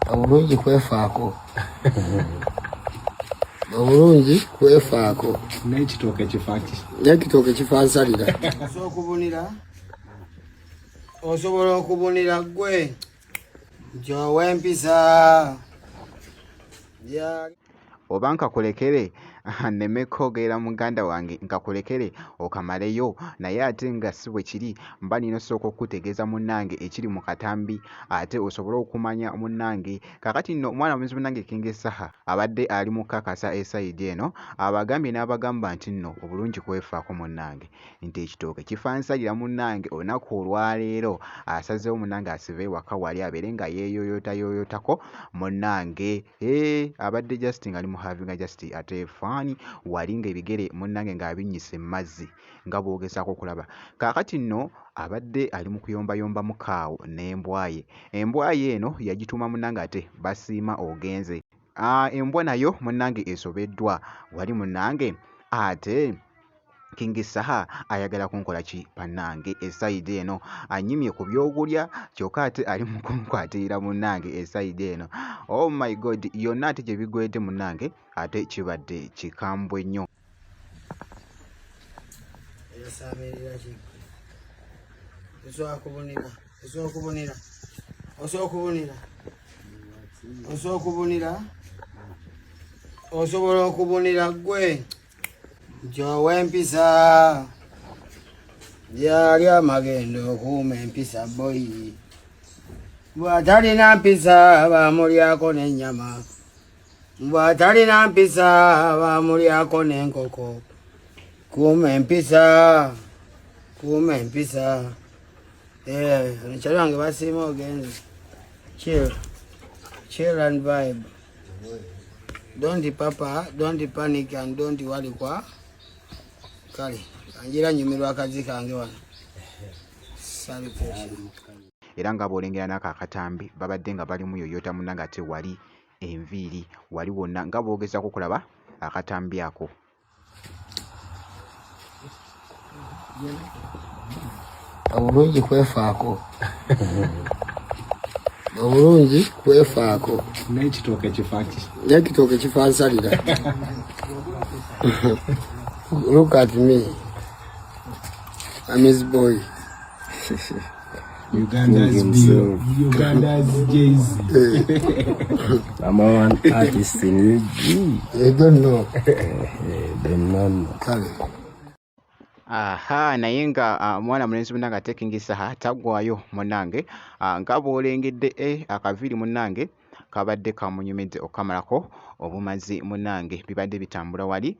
Obulungi kwefaako. Obulungi kwefaako. N'ekitooke kifaaki. N'ekitooke kifansalira. Osobola okubunira gwe nti ow'empisa oba nkakulekere nneme kwogera muganda wange nkakulekere okamaleyo naye ate nga si bwe kiri mba nina osooka okukutegeeza munnange ekiri mu katambi ate osobole okumanya munnange. Kakati nno omwana mulenzi munnange King Saha abadde ali mu kakasa esayidi eno abagambye n'abagamba nti nno obulungi kwefaako munnange nti ekitooke kifansalira munnange olunaku olwaleero asazeewo munnange asibe ewaka wali abeere nga yeeyoyotako munnange abadde just nga ali mu havinga just ate faani wali ng'ebigere munnange ng'abinnyise mu mazzi nga bw'ogezaako okulaba. Kaakati nno abadde ali mu kuyombayomba mukaawo n'embwaye. Embwaye eno yagituuma munnange ate basiima ogenze. Embwa nayo munnange esobeddwa wali munnange ate King Saha ayagala kunkola ki pannange esayidi eno anyimye ku by'okulya kyokka ate ali mu kunkwatira munnange esayidi eno. Oh my god, yonna ate gye bigwedde munnange ate kibadde kikambwe nnyo. osobola okubunira gwe nti ow'empisa yali amagendo okuuma empisa boyi bw'atalina mpisa baamulyako n'ennyama bw'atalina mpisa baamulyako n'enkoko. Kuuma empisa omukyali wange basiima ogenze. Chill and vibe. Don't panic and don't worry kwa kale anjira nyumirwa akazi kange wano. Era nga bw'olengera n'ako akatambi babadde nga bali mu yoyota munnange ate wali enviiri wali wonna nga bw'ogezaako okulaba akatambi ako. Obulungi kwefaako. Obulungi kwefaako. N'ekitooke kifaaki. N'ekitooke kifansalira. Look at me. I'm his boy. Uganda's Bio. Uganda's Jay-Z. I'm one artist in UG. You don't know. Don't know. Kale. Aha, naye nga mwana mulenzi munnange ate King Saha taggwayo munnange nga bw'olengedde akaviiri munnange kabadde kamunyumidde okamalako obumazi munnange bibadde bitambula wali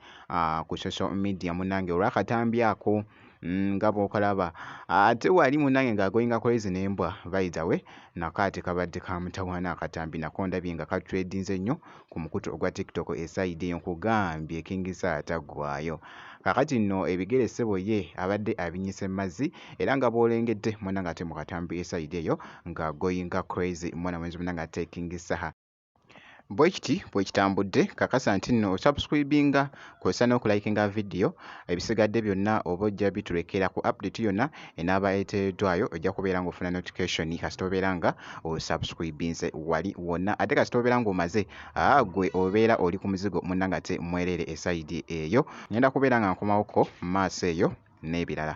ku social media munnange olw'akatambi ako nga bw'okalaba ate wali munnange ng'agoyinga crazy n'embwa by the way nako ate kabadde kamutawaana akatambi nako ndabye nga katredinze nnyo ku mukutu ogwa TikTok esayidi eyo nkugambye King Saha taggwayo. Kakati nno ebigere ssebo ye abadde abinyise mu mazzi era nga bw'olengedde munnange ate mu katambi esayidi eyo nga goyinga crazy mwana mwenzi munnange ate King Saha. Bwe kiti bwe kitambudde kakasa nti nno osubscribinga kw'ossa n'okulayikinga vidiyo ebisigadde byonna oba ojja bitulekera ku update yonna enaaba eteereddwayo ojja kubeera ng'ofuna notification kasita obeera nga osubscribinze wali wonna ate kasita obeera ng'omaze gwe obeera oli ku muzigo munnange ate mwerere esayidi eyo ngenda kubeera nga nkomawoko mu maaso eyo n'ebirala.